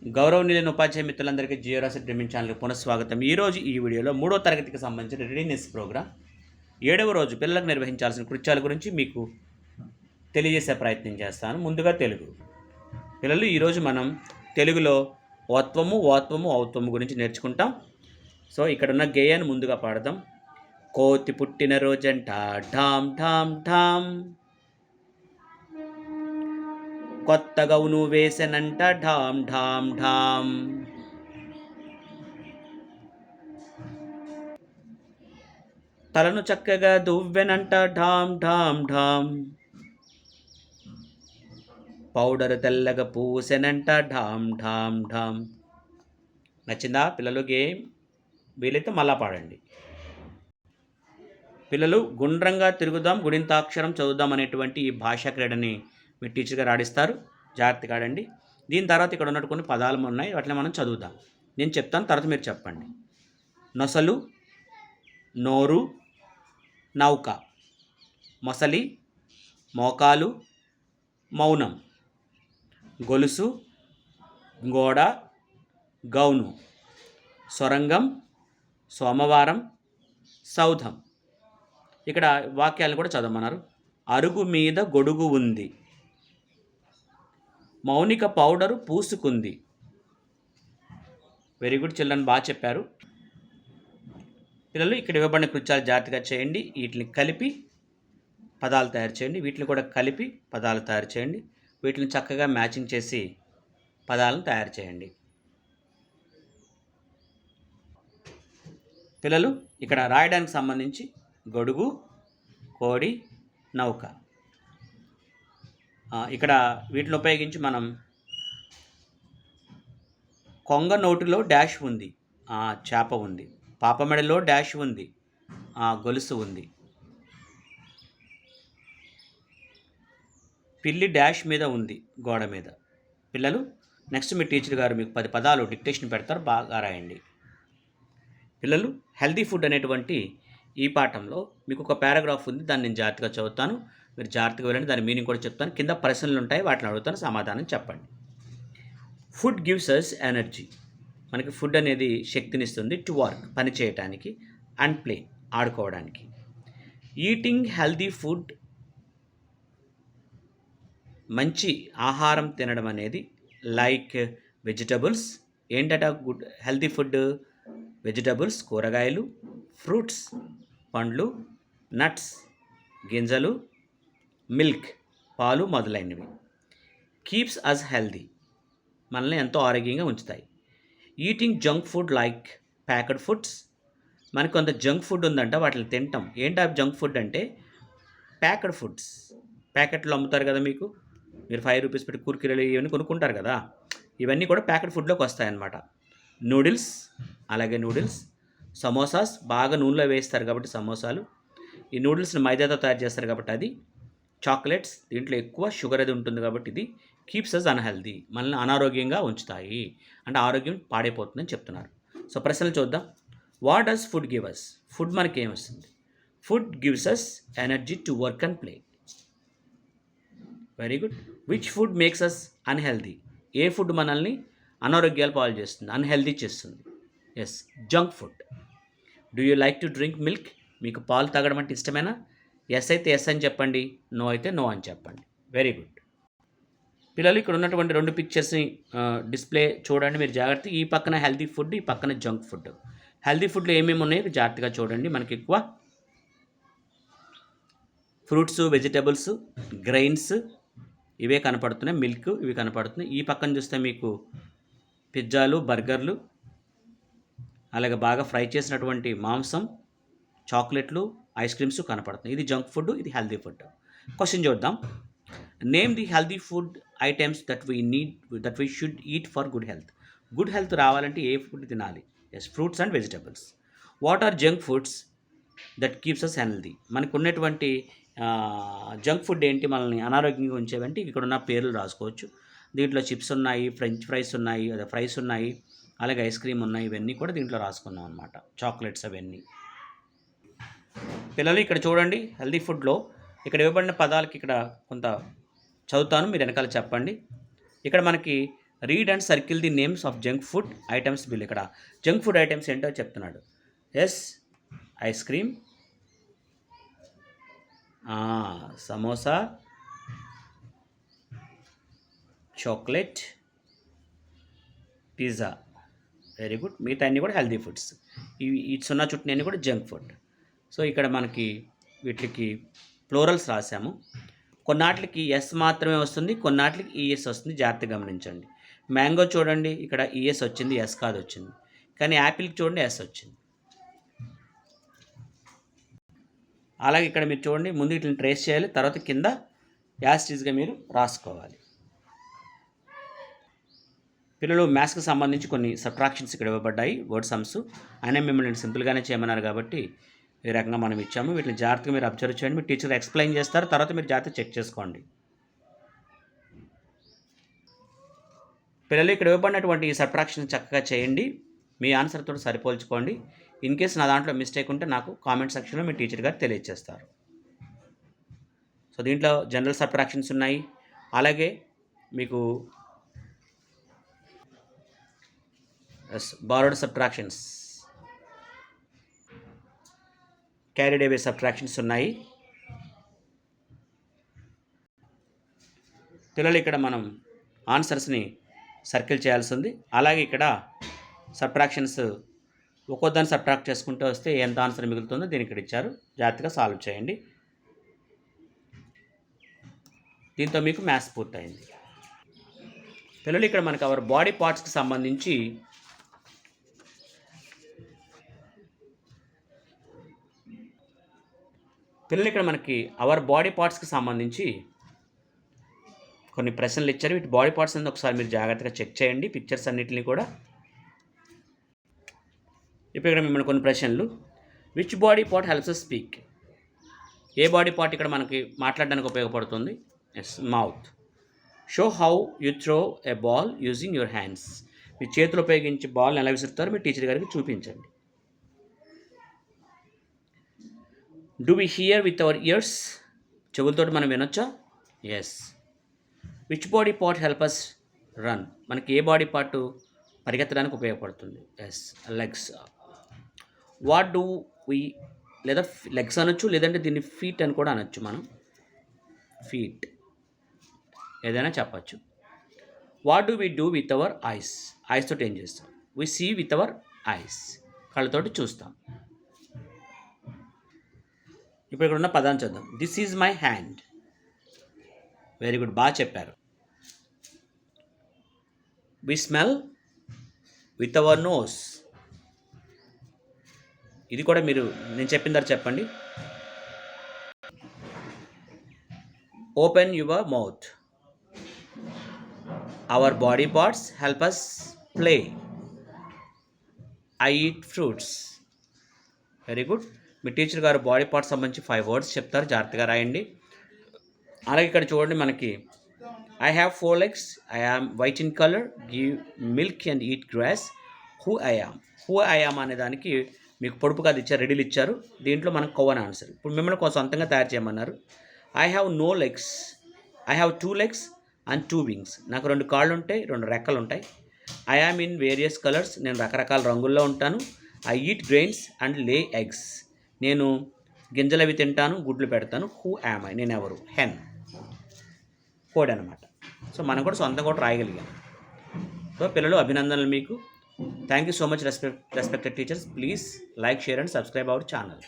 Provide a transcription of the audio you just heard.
గౌరవనీయులైన ఉపాధ్యాయ మిత్రులందరికీ జియోరాసి డ్రీమింగ్ ఛానల్కి పునఃస్వాగతం. ఈరోజు ఈ వీడియోలో 3వ తరగతికి సంబంధించిన రెడీనెస్ ప్రోగ్రామ్ 7వ రోజు పిల్లలకు నిర్వహించాల్సిన కృత్యాల గురించి మీకు తెలియజేసే ప్రయత్నం చేస్తాను. ముందుగా తెలుగు పిల్లలు, ఈరోజు మనం తెలుగులో ఓత్వము, ఓత్వము, ఔత్వము గురించి నేర్చుకుంటాం. సో ఇక్కడున్న గేయాన్ని ముందుగా పాడదాం. కోతి పుట్టిన రోజంట ఢామ్ ఢామ్ ఢామ్, కొత్త గౌను వేసెనంట ఢామ్ ఢామ్ ఢామ్, తలను చక్కగా దువ్వెనంట ఢామ్ ఢామ్ ఢామ్, పౌడర్ తెల్లగా పూసెనంట ఢామ్ ఢామ్ ఢామ్. నచ్చిందా పిల్లలు గేమ్? వీలైతే మళ్ళా పాడండి. పిల్లలు, గుండ్రంగా తిరుగుదాం, గుడింతాక్షరం చదువుదాం అనేటువంటి ఈ భాషా క్రీడని మీ టీచర్ గారు ఆడిస్తారు. జాగ్రత్తగా ఆడండి. దీని తర్వాత ఇక్కడ ఉన్నట్టు కొన్ని పదాలు ఉన్నాయి, వాటిని మనం చదువుదాం. నేను చెప్తాను, తర్వాత మీరు చెప్పండి. నొసలు, నోరు, నౌక, మొసలి, మోకాలు, మౌనం, గొలుసు, గోడ, గౌను, సొరంగం, సోమవారం, సౌధం. ఇక్కడ వాక్యాలను కూడా చదవమన్నారు. అరుగు మీద గొడుగు ఉంది, మౌనిక పౌడరు పూసుకుంది. వెరీ గుడ్ చిల్డ్రన్, బాగా చెప్పారు పిల్లలు. ఇక్కడ ఇవ్వబడిన కృత్యాలు జాగ్రత్తగా చేయండి. వీటిని కలిపి పదాలు తయారు చేయండి. వీటిని కూడా కలిపి పదాలు తయారు చేయండి. వీటిని చక్కగా మ్యాచింగ్ చేసి పదాలను తయారు చేయండి. పిల్లలు, ఇక్కడ రాయడానికి సంబంధించి గొడుగు, కోడి, నౌక. ఇక్కడ వీటిని ఉపయోగించి మనం కొంగ నోటిలో డాష్ ఉంది, చేప ఉంది. పాపమెడలో డాష్ ఉంది, గొలుసు ఉంది. పిల్లి డాష్ మీద ఉంది, గోడ మీద. పిల్లలు, నెక్స్ట్ మీ టీచర్ గారు మీకు 10 పదాలు డిక్టేషన్ పెడతారు, బాగా రాయండి. పిల్లలు, హెల్తీ ఫుడ్ అనేటువంటి ఈ పాఠంలో మీకు ఒక పారాగ్రాఫ్ ఉంది, దాన్ని నేను జాగ్రత్తగా చదువుతాను. మీరు జాగ్రత్తగా వెళ్ళండి, దాని మీనింగ్ కూడా చెప్తాను. కింద ప్రశ్నలు ఉంటాయి, వాటిని అడుగుతాను, సమాధానం చెప్పండి. Food gives us energy. మనకి ఫుడ్ అనేది శక్తినిస్తుంది. టు వర్క్, పని చేయడానికి. అండ్ ప్లే, ఆడుకోవడానికి. ఈటింగ్ హెల్దీ ఫుడ్, మంచి ఆహారం తినడం అనేది. లైక్ వెజిటబుల్స్, ఏంటట గుడ్ హెల్దీ ఫుడ్? వెజిటబుల్స్, కూరగాయలు. ఫ్రూట్స్, పండ్లు. నట్స్, గింజలు. మిల్క్, పాలు మొదలైనవి. కీప్స్ అస్ హెల్దీ, మనల్ని ఎంతో ఆరోగ్యంగా ఉంచుతాయి. Eating junk food like packed foods, మనకు కొంత జంక్ ఫుడ్ ఉందంట, వాటిని తింటాం. ఏంటి ఆ జంక్ ఫుడ్ అంటే? Packed foods. ప్యాకెట్లో అమ్ముతారు కదా, మీరు 5 రూపీస్ పెట్టి కుర్కురేలు ఇవన్నీ కొనుక్కుంటారు కదా, ఇవన్నీ కూడా ప్యాకెట్ ఫుడ్లోకి వస్తాయన్నమాట. నూడిల్స్, అలాగే నూడిల్స్. సమోసాస్, బాగా నూనెలో వేస్తారు కాబట్టి సమోసాలు. ఈ నూడిల్స్ని మైదాతో తయారు చేస్తారు కాబట్టి అది. చాక్లెట్స్, దీంట్లో ఎక్కువ షుగర్ అది ఉంటుంది కాబట్టి ఇది. కీప్స్ అస్ అన్హెల్దీ, మనల్ని అనారోగ్యంగా ఉంచుతాయి, అంటే ఆరోగ్యం పాడైపోతుందని చెప్తున్నారు. సో ప్రశ్నలు చూద్దాం. What does food give us? Food మనకి ఏమొస్తుంది? Food gives us energy to work and play. Very good. Which food makes us unhealthy? ఏ ఫుడ్ మనల్ని అనారోగ్యాలు పాలు చేస్తుంది, అన్హెల్దీ చేస్తుంది? Yes, junk food. Do you like to drink milk? మీకు పాలు తాగడం అంటే ఇష్టమేనా? ఎస్ అయితే ఎస్ అని చెప్పండి, నో అయితే నో అని చెప్పండి. Very good. పిల్లలు, ఇక్కడ ఉన్నటువంటి 2 పిక్చర్స్ని డిస్ప్లే చూడండి, మీరు జాగ్రత్త. ఈ పక్కన హెల్దీ ఫుడ్, ఈ పక్కన జంక్ ఫుడ్. హెల్దీ ఫుడ్లో ఏమేమి ఉన్నాయో జాగ్రత్తగా చూడండి. మనకి ఎక్కువ ఫ్రూట్స్, వెజిటబుల్స్, గ్రెయిన్స్ ఇవే కనపడుతున్నాయి. మిల్క్ ఇవి కనపడుతున్నాయి. ఈ పక్కన చూస్తే మీకు పిజ్జాలు, బర్గర్లు, అలాగే బాగా ఫ్రై చేసినటువంటి మాంసం, చాక్లెట్లు, ఐస్ క్రీమ్స్ కనపడుతున్నాయి. ఇది జంక్ ఫుడ్, ఇది హెల్దీ ఫుడ్. క్వశ్చన్ చూద్దాం. Name the healthy food items that we should eat for good health. Good health రావాలంటే ఏ ఫుడ్ తినాలి? Yes, fruits and vegetables. What are junk foods that keeps us healthy? మనకు ఉన్నటువంటి junk food ఏంటి, మనల్ని అనారోగ్యంగా ఉంచేవంటే ఇక్కడ ఉన్న పేర్లు రాసుకోవచ్చు. దీంట్లో చిప్స్ ఉన్నాయి, ఫ్రెంచ్ ఫ్రైస్ ఉన్నాయి, ఫ్రైస్ ఉన్నాయి, అలాగే ఐస్ క్రీమ్ ఉన్నాయి. ఇవన్నీ కూడా దీంట్లో రాసుకున్నాం అనమాట, చాక్లెట్స్ అవన్నీ. పిల్లలు, ఇక్కడ చూడండి, హెల్దీ ఫుడ్లో ఇక్కడ ఇవ్వబడిన పదాలకి ఇక్కడ కొంత చదువుతాను, మీరు వెనకాల చెప్పండి. ఇక్కడ మనకి read and circle the names of junk food items bill. ఇక్కడ జంక్ ఫుడ్ ఐటమ్స్ ఏంటో చెప్తున్నాడు. Yes ice cream, samosa, chocolate, pizza. Very good. మిగతా అన్నీ కూడా హెల్దీ ఫుడ్స్. ఈ సున్నా చుట్టూ అన్నీ కూడా జంక్ ఫుడ్. సో ఇక్కడ మనకి వీటికి ప్లోరల్స్ రాసాము. కొన్నాటికి ఎస్ మాత్రమే వస్తుంది, కొన్నాటికి ఈఎస్ వస్తుంది. జాగ్రత్తగా గమనించండి. మ్యాంగో చూడండి, ఇక్కడ ఈఎస్ వచ్చింది, ఎస్ కాదు వచ్చింది. కానీ యాపిల్కి చూడండి ఎస్ వచ్చింది. అలాగే ఇక్కడ మీరు చూడండి, ముందు వీటిని ట్రేస్ చేయాలి, తర్వాత కింద యాస్టీస్గా మీరు రాసుకోవాలి. పిల్లలు మ్యాథ్స్కి సంబంధించి కొన్ని సబ్ట్రాక్షన్స్ ఇక్కడ ఇవ్వబడ్డాయి, వర్డ్ సమ్స్. అయినా మిమ్మల్ని సింపుల్గానే చేయమన్నారు కాబట్టి ఈ రకంగా మనం ఇచ్చాము. వీటిని జాగ్రత్తగా మీరు అబ్జర్వ్ చేయండి. మీ టీచర్ ఎక్స్ప్లెయిన్ చేస్తారు, తర్వాత మీరు జాగ్రత్తగా చెక్ చేసుకోండి. పిల్లలు ఇక్కడ ఇవ్వబడినటువంటి ఈ సబ్ట్రాక్షన్ చక్కగా చేయండి, మీ ఆన్సర్తో సరిపోల్చుకోండి. ఇన్ కేస్ నా దాంట్లో మిస్టేక్ ఉంటే నాకు కామెంట్ సెక్షన్లో మీ టీచర్ గారు తెలియజేస్తారు. సో దీంట్లో జనరల్ సబ్ట్రాక్షన్స్ ఉన్నాయి, అలాగే మీకు borrowed subtractions, carried away subtractions ఉన్నాయి. పిల్లలు ఇక్కడ మనం ఆన్సర్స్ని సర్కిల్ చేయాల్సి ఉంది. అలాగే ఇక్కడ సబ్ట్రాక్షన్స్ ఒక్కొక్కదాన్ని సబ్ట్రాక్ట్ చేసుకుంటూ వస్తే ఎంత ఆన్సర్ మిగులుతుందో దీనికి ఇక్కడ ఇచ్చారు, జాగ్రత్తగా సాల్వ్ చేయండి. దీంతో మీకు మ్యాథ్స్ పూర్తయింది. పిల్లలు ఇక్కడ మనకు అవర్ బాడీ పార్ట్స్కి సంబంధించి అవర్ బాడీ పార్ట్స్కి సంబంధించి కొన్ని ప్రశ్నలు ఇచ్చారు. వీటి బాడీ పార్ట్స్ అనేది ఒకసారి మీరు జాగ్రత్తగా చెక్ చేయండి, పిక్చర్స్ అన్నిటిని కూడా. ఇప్పుడు ఇక్కడ మిమ్మల్ని కొన్ని ప్రశ్నలు. Which body part helps us speak? ఏ బాడీ పార్ట్ ఇక్కడ మనకి మాట్లాడడానికి ఉపయోగపడుతుంది? Yes, mouth. Show how you throw a ball using your hands. మీ చేతులు ఉపయోగించి బాల్ని ఎలా విసురుతారో మీ టీచర్ గారికి చూపించండి. Do we hear with our ears? చెవులతోటి మనం వినొచ్చా? Yes. Which body part help us run? మనకి ఏ బాడీ పార్ట్ పరిగెత్తడానికి ఉపయోగపడుతుంది? Yes, legs. What do we, లేదా లెగ్స్ అనొచ్చు, లేదంటే దీన్ని ఫీట్ అని కూడా అనొచ్చు. మనం ఫీట్ ఏదైనా చెప్పచ్చు. What do we do with our eyes? Eyes తోటి ఏం చేస్తాం? We see with our eyes, కళ్ళతోటి చూస్తాం. ఇప్పుడు ఇక్కడ ఉన్న పదాన్ని చూద్దాం. This is my hand. Very good, బాగా చెప్పారు. We smell with our nose. ఇది కూడా మీరు నేను చెప్పిన తర్వాత చెప్పండి. Open your mouth. Our body parts help us play. I eat fruits. Very good. మీ టీచర్ గారు బాడీ పార్ట్స్ సంబంధించి 5 వర్డ్స్ చెప్తారు, జాగ్రత్తగా రాయండి. అలాగే ఇక్కడ చూడండి, మనకి I have 4 legs, I am white in colour, give milk and eat grass, who I am. Who I am అనే దానికి మీకు పొడుపు కథ ఇచ్చారు, రెడీలు ఇచ్చారు. దీంట్లో మనకు కొవ్వని ఆన్సర్. ఇప్పుడు మిమ్మల్ని కొంచెం సొంతంగా తయారు చేయమన్నారు. I have no legs, I have 2 legs and 2 wings. నాకు 2 కాళ్ళు ఉంటాయి, 2 రెక్కలు ఉంటాయి. I am in various colours, నేను రకరకాల రంగుల్లో ఉంటాను. I eat grains and lay eggs, నేను గింజలు అవి తింటాను, గుడ్లు పెడతాను. హూ యామ్ ఐ, నేను ఎవరు? హెన్, కోడ్ అనమాట. సో మనం కూడా సొంతంగా కూడా రాయగలిగాం. సో పిల్లలు, అభినందనలు మీకు. Thank you so much respected teachers. Please like, share and subscribe our channel.